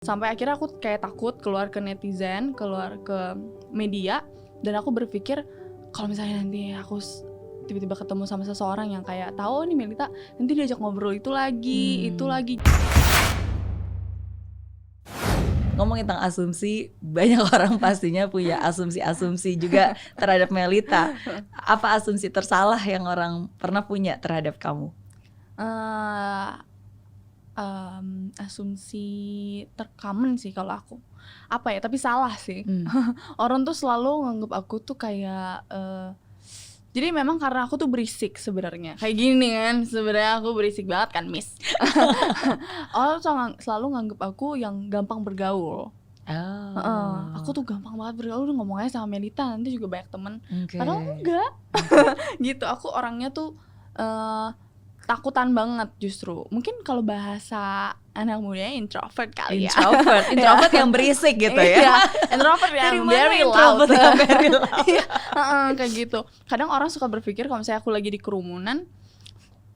Sampai akhirnya aku kayak takut keluar ke netizen, keluar ke media, dan aku berpikir kalau misalnya nanti aku tiba-tiba ketemu sama seseorang yang kayak tahu nih Melita, nanti diajak ngobrol itu lagi. Ngomongin tentang asumsi, banyak orang pastinya punya asumsi-asumsi juga terhadap Melita. Apa asumsi tersalah yang orang pernah punya terhadap kamu? Asumsi tercommon sih kalau aku. Apa ya, tapi salah sih. Orang tuh selalu nganggep aku tuh kayak jadi memang karena aku tuh berisik sebenarnya. Kayak gini kan, sebenarnya aku berisik banget kan, Miss. Orang tuh selalu nganggep aku yang gampang bergaul. Aku tuh gampang banget bergaul, ngomong aja sama Melita nanti juga banyak temen. Padahal enggak. Gitu, aku orangnya tuh takutan banget justru. Mungkin kalau bahasa anak mudanya introvert kali ya. Introvert yang berisik gitu ya. Introvert yang very loud. Kayak gitu. Kadang orang suka berpikir kalau misalnya aku lagi di kerumunan,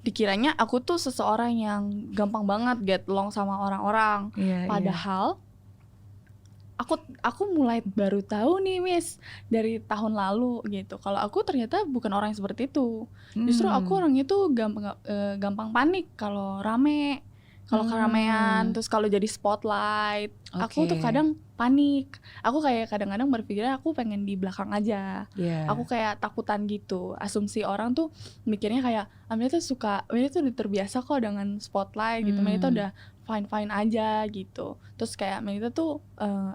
dikiranya aku tuh seseorang yang gampang banget get along sama orang-orang. Padahal aku mulai baru tahu nih, Miss, dari tahun lalu gitu. Kalau aku ternyata bukan orang yang seperti itu. Justru aku orangnya tuh gampang panik kalau rame, kalau keramaian, terus kalau jadi spotlight. Aku tuh kadang panik. Aku kayak kadang-kadang berpikirnya aku pengen di belakang aja. Aku kayak takutan gitu. Asumsi orang tuh mikirnya kayak Melita udah terbiasa kok dengan spotlight gitu. Melita udah fine aja gitu. Terus kayak Melita tuh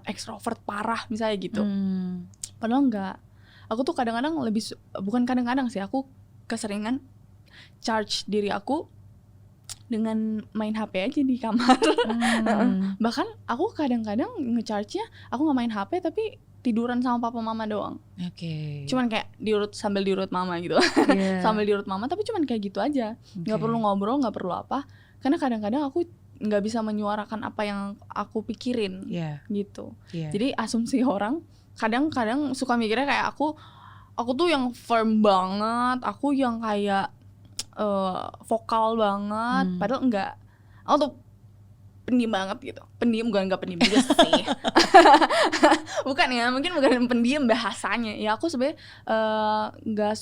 extrovert parah misalnya gitu. Padahal enggak. Aku tuh kadang-kadang bukan kadang-kadang sih, aku keseringan charge diri aku dengan main HP aja di kamar. Bahkan aku kadang-kadang nge-charge-nya aku nggak main HP tapi tiduran sama papa mama doang. Cuman kayak sambil diurut mama gitu. Sambil diurut mama, tapi cuman kayak gitu aja. Nggak perlu ngobrol, nggak perlu apa. Karena kadang-kadang aku nggak bisa menyuarakan apa yang aku pikirin gitu. Jadi asumsi orang kadang-kadang suka mikirnya kayak aku tuh yang firm banget, aku yang kayak vokal banget, padahal enggak. Aku tuh pendiam banget gitu. Nggak pendiam juga sih. Bukan ya, mungkin bukan pendiam bahasanya. Ya aku sebenarnya nggak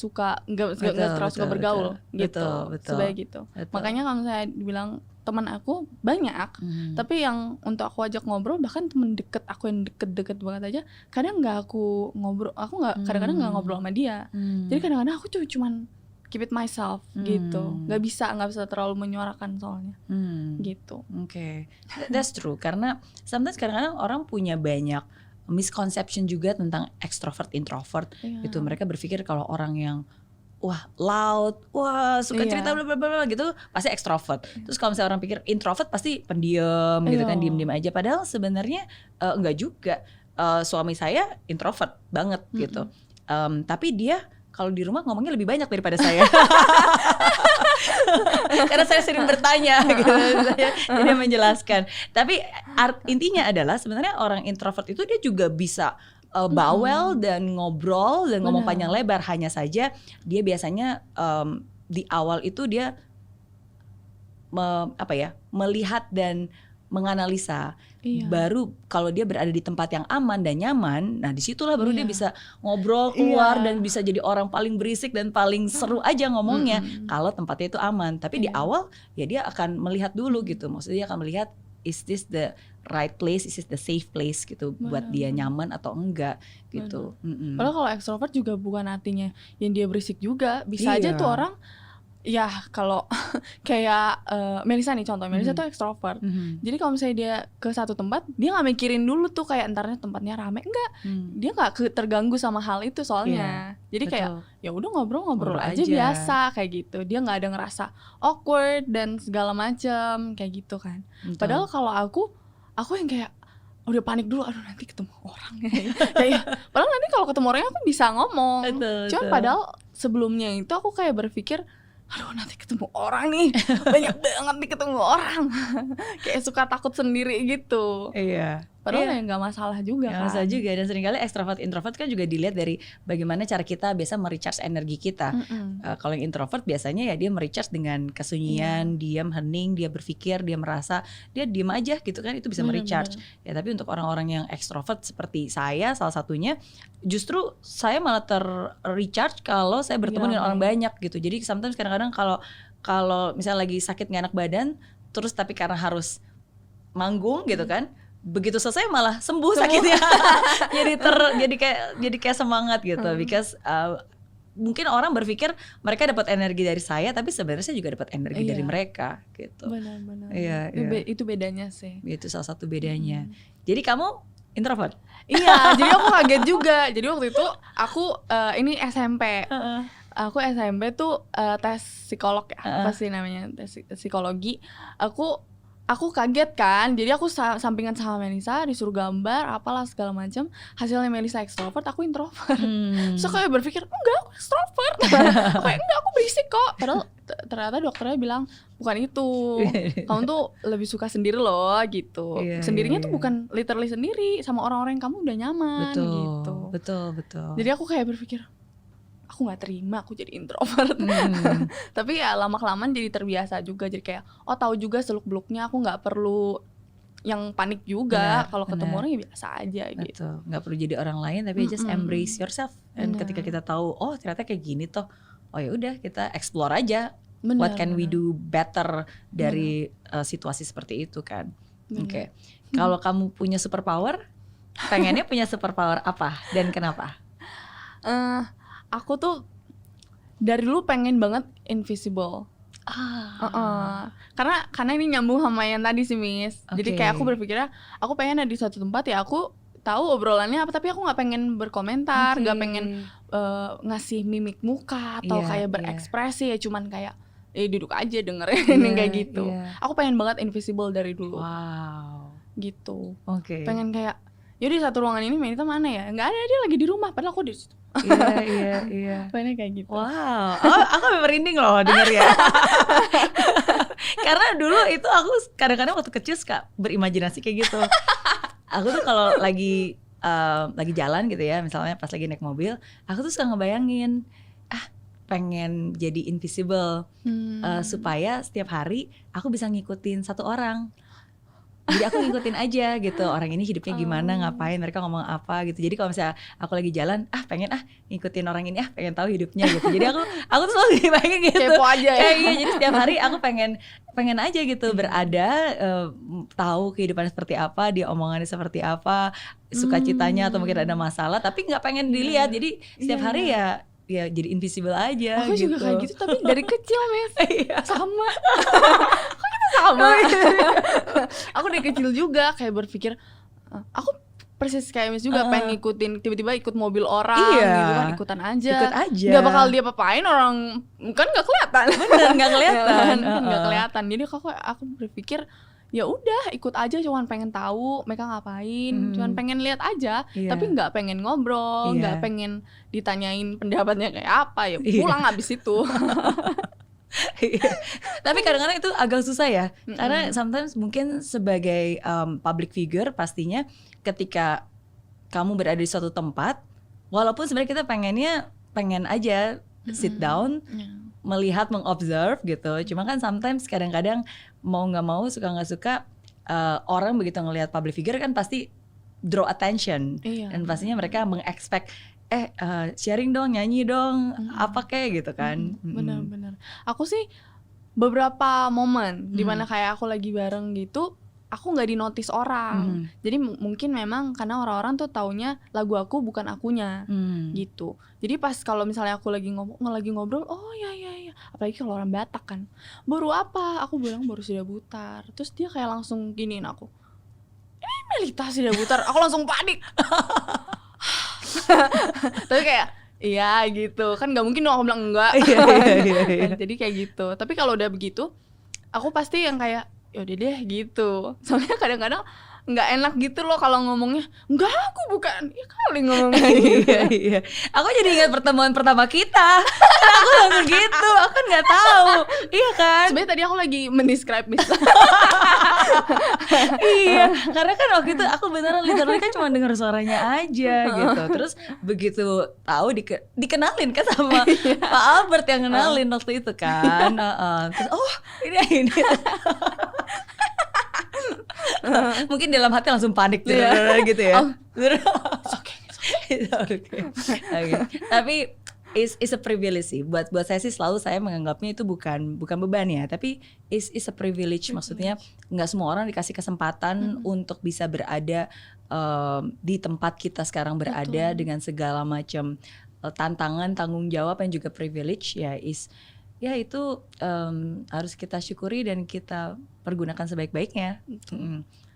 terlalu suka bergaul gitu. Sebenarnya gitu. Makanya kalau saya dibilang teman aku banyak, tapi yang untuk aku ajak ngobrol, bahkan temen deket aku yang deket banget aja, kadang nggak aku ngobrol, aku nggak kadang-kadang nggak ngobrol sama dia. Jadi kadang-kadang aku cuman keep it myself gitu, nggak bisa terlalu menyuarakan soalnya gitu. That's true, karena sometimes kadang-kadang orang punya banyak misconception juga tentang extrovert introvert gitu. Mereka berpikir kalau orang yang loud, suka cerita bla bla bla gitu pasti extrovert. Terus kalau misalnya orang pikir introvert pasti pendiam gitu kan, diem-diem aja. Padahal sebenarnya enggak juga. Suami saya introvert banget gitu. Tapi dia kalau di rumah ngomongnya lebih banyak daripada saya. Karena saya sering bertanya gitu. Jadi menjelaskan. Tapi intinya adalah sebenarnya orang introvert itu dia juga bisa bawel dan ngobrol dan ngomong panjang lebar. Hanya saja dia biasanya di awal itu dia melihat dan menganalisa. Baru kalau dia berada di tempat yang aman dan nyaman, nah disitulah baru dia bisa ngobrol keluar dan bisa jadi orang paling berisik dan paling seru aja ngomongnya kalau tempatnya itu aman. Tapi di awal ya dia akan melihat dulu gitu. Maksudnya dia akan melihat, is this the right place, is this the safe place gitu, buat dia nyaman atau enggak gitu. Padahal kalau extrovert juga bukan artinya yang dia berisik juga. Bisa aja tuh orang, ya kalau kayak Melisa nih contoh, Melisa tuh extrovert. Jadi kalau misalnya dia ke satu tempat, dia nggak mikirin dulu tuh kayak entarnya tempatnya rame, enggak. Dia nggak terganggu sama hal itu soalnya. Jadi kayak ya udah ngobrol aja biasa kayak gitu. Dia nggak ada ngerasa awkward dan segala macam kayak gitu kan. Padahal kalau aku yang kayak udah panik dulu, aduh nanti ketemu orang ya. Padahal nanti kalau ketemu orangnya aku bisa ngomong. Cuman padahal sebelumnya itu aku kayak berpikir, aduh nanti ketemu orang nih, banyak banget nih ketemu orang. Kayak suka takut sendiri gitu. Padahal ya nggak masalah juga Nggak kan. masalah juga, dan seringkali extrovert introvert kan juga dilihat dari bagaimana cara kita biasa merecharge energi kita. Kalau yang introvert biasanya ya dia merecharge dengan kesunyian, diam, hening, dia berpikir, dia merasa, dia diam aja gitu kan, itu bisa merecharge. Ya tapi untuk orang-orang yang extrovert seperti saya salah satunya, justru saya malah recharge kalau saya bertemu dengan orang banyak gitu. Jadi sometimes kadang-kadang kalau misalnya lagi sakit nggak enak badan, terus tapi karena harus manggung gitu kan, begitu selesai malah sembuh sakitnya. jadi kayak semangat gitu. Because mungkin orang berpikir mereka dapat energi dari saya, tapi sebenarnya saya juga dapat energi dari mereka gitu. Benar-benar. Iya. Itu bedanya sih. Itu salah satu bedanya. Jadi kamu introvert? Iya, jadi aku kaget juga. Jadi waktu itu aku ini SMP. Aku SMP tuh tes psikolog ya, apa sih namanya, tes psikologi. Aku kaget kan, jadi aku sampingan sama Melisa, disuruh gambar apalah segala macam. Hasilnya Melisa extrovert, aku introvert. So kayak berpikir enggak, aku extrovert. Kayak enggak, aku berisik kok. Padahal ternyata dokternya bilang bukan itu, kamu tuh lebih suka sendiri loh gitu. Sendirinya tuh bukan literally sendiri, sama orang-orang yang kamu udah nyaman gitu. Betul. Jadi aku kayak berpikir, aku nggak terima aku jadi introvert. Tapi ya lama-kelamaan jadi terbiasa juga, jadi kayak tahu juga seluk-beluknya, aku nggak perlu yang panik juga. Kalau ketemu orang ya biasa aja. Betul. Gitu. Nggak perlu jadi orang lain, tapi just embrace yourself. Dan ketika kita tahu ternyata kayak gini toh, ya udah kita explore aja. What can we do better dari situasi seperti itu kan. Oke. Kalau kamu punya superpower, pengennya punya superpower apa dan kenapa? Aku tuh dari dulu pengen banget invisible. Karena ini nyambung sama yang tadi sih, Miss. Jadi kayak aku berpikirnya aku pengen ada di suatu tempat ya aku tahu obrolannya apa, tapi aku nggak pengen berkomentar, nggak pengen ngasih mimik muka atau kayak berekspresi, ya cuman kayak duduk aja dengerin kayak gitu. Aku pengen banget invisible dari dulu. Wow. Gitu. Oke. Pengen kayak yaudah di satu ruangan ini Melita mana ya? Nggak ada, dia lagi di rumah, padahal aku di situ. Iya. Pengen kayak gitu. Wow, aku merinding loh denger ya. Karena dulu itu aku kadang-kadang waktu kecil suka berimajinasi kayak gitu. Aku tuh kalau lagi jalan gitu ya, misalnya pas lagi naik mobil, aku tuh suka ngebayangin, pengen jadi invisible supaya setiap hari aku bisa ngikutin satu orang. Jadi aku ngikutin aja gitu, orang ini hidupnya gimana, ngapain, mereka ngomong apa gitu. Jadi kalau misalnya aku lagi jalan, pengen ngikutin orang ini, pengen tahu hidupnya gitu. Jadi aku tuh selalu bayangin gitu. Kepo aja ya. Jadi setiap hari aku pengen aja gitu berada, tahu kehidupannya seperti apa, dia omongannya seperti apa, sukacitanya atau mungkin ada masalah, tapi nggak pengen dilihat. Jadi setiap hari ya jadi invisible aja. Aku gitu. juga kayak gitu, tapi dari kecil, Miss. Sama. Kok kita sama? Aku dari kecil juga kayak berpikir, aku persis kayak Miss juga, pengen ngikutin, tiba-tiba ikut mobil orang gitu kan, ikutan aja. Ikut aja. Gak bakal dia apa-apain, orang kan gak kelihatan. Bener, gak kelihatan. Gak kelihatan. Jadi aku berpikir ya udah ikut aja, cuman pengen tahu mereka ngapain, cuman pengen lihat aja, tapi nggak pengen ngobrol, nggak pengen ditanyain pendapatnya kayak apa, ya pulang abis itu. Tapi kadang-kadang itu agak susah ya, karena sometimes mungkin sebagai public figure pastinya ketika kamu berada di suatu tempat, walaupun sebenarnya kita pengen aja sit down, melihat, mengobserve gitu. Cuma kan sometimes kadang-kadang mau nggak mau, suka nggak suka, orang begitu ngelihat public figure kan pasti draw attention, dan pastinya mereka mengexpect sharing dong, nyanyi dong, apa kayak gitu kan. Benar-benar. Aku sih beberapa momen dimana kayak aku lagi bareng gitu, aku nggak dinotis orang. Jadi mungkin memang karena orang-orang tuh taunya lagu aku bukan akunya gitu. Jadi pas kalau misalnya aku lagi ngobrol, oh ya, apalagi kalau orang Batak kan, baru apa? Aku bilang baru Sida Butar. Terus dia kayak langsung giniin aku, ini Melita Sida Butar. Aku langsung panik. Tapi kayak iya gitu kan, nggak mungkin dong aku bilang enggak. Jadi kayak gitu. Tapi kalau udah begitu, aku pasti yang kayak yaudah deh gitu. Soalnya kadang-kadang nggak enak gitu loh kalau ngomongnya. Enggak, aku bukan. Ya kali ngomongnya. Iya. Aku jadi ingat pertemuan pertama kita. Aku langsung gitu, aku kan nggak tahu. Iya kan? Sebenarnya tadi aku lagi mendescribe Miss. Iya, karena kan waktu itu aku beneran literally kan cuma dengar suaranya aja gitu. Terus begitu tahu dikenalin kan sama Pak Albert yang kenalin waktu itu kan. Terus oh ini. Mungkin dalam hati langsung panik gitu ya. It's okay. Tapi is a privilege sih. Buat saya sih selalu saya menganggapnya itu bukan beban ya, tapi is a privilege. Maksudnya nggak semua orang dikasih kesempatan untuk bisa berada di tempat kita sekarang berada dengan segala macam tantangan, tanggung jawab yang juga privilege ya itu harus kita syukuri dan kita pergunakan sebaik-baiknya.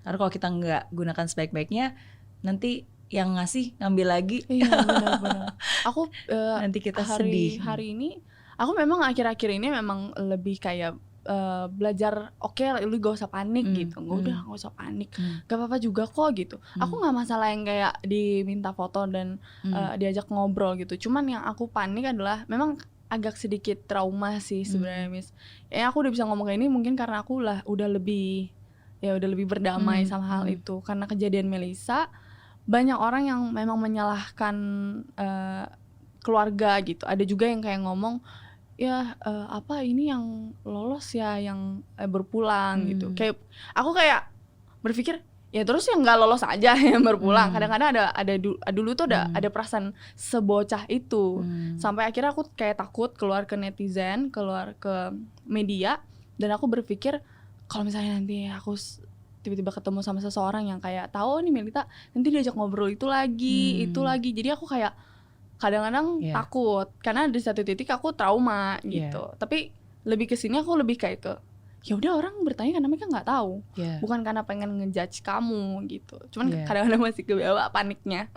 Karena kalau kita nggak gunakan sebaik-baiknya, nanti yang ngasih ngambil lagi. Iya benar-benar. Aku nanti kita sedih. Hari ini aku memang akhir-akhir ini memang lebih kayak belajar lu gak usah panik gitu. Gak usah panik. Gak apa-apa juga kok gitu. Aku nggak masalah yang kayak diminta foto dan diajak ngobrol gitu. Cuman yang aku panik adalah memang agak sedikit trauma sih sebenarnya Miss. Ya aku udah bisa ngomong kayak ini mungkin karena aku udah lebih berdamai sama hal itu. Karena kejadian Melissa, banyak orang yang memang menyalahkan keluarga gitu. Ada juga yang kayak ngomong ya apa ini yang lolos ya yang berpulang gitu. Kayak aku kayak berpikir ya terus yang nggak lolos aja yang berpulang. Kadang-kadang ada dulu tuh ada perasaan sebocah itu. Sampai akhirnya aku kayak takut keluar ke netizen, keluar ke media, dan aku berpikir kalau misalnya nanti aku tiba-tiba ketemu sama seseorang yang kayak tahu nih Melita nanti diajak ngobrol itu lagi. Jadi aku kayak kadang-kadang takut karena di satu titik aku trauma gitu. Tapi lebih ke sini aku lebih kayak ke ya udah orang bertanya karena mereka nggak tahu, bukan karena pengen ngejudge kamu gitu. Cuman kadang-kadang masih kebawa paniknya.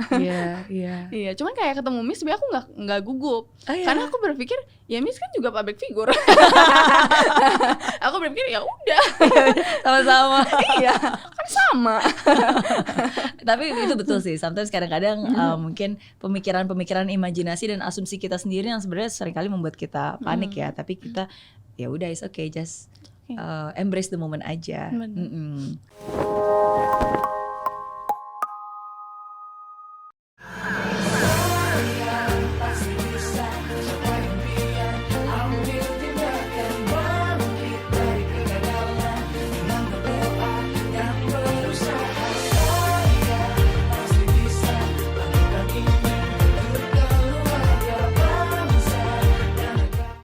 Iya, cuman kayak ketemu Miss aku nggak gugup karena aku berpikir ya Miss kan juga public figure. Aku berpikir ya udah sama-sama. Iya kan sama. Tapi itu betul sih. Sometimes kadang-kadang mungkin pemikiran-pemikiran imajinasi dan asumsi kita sendiri yang sebenarnya seringkali membuat kita panik ya. Tapi kita ya udah it's okay, just embrace the moment aja.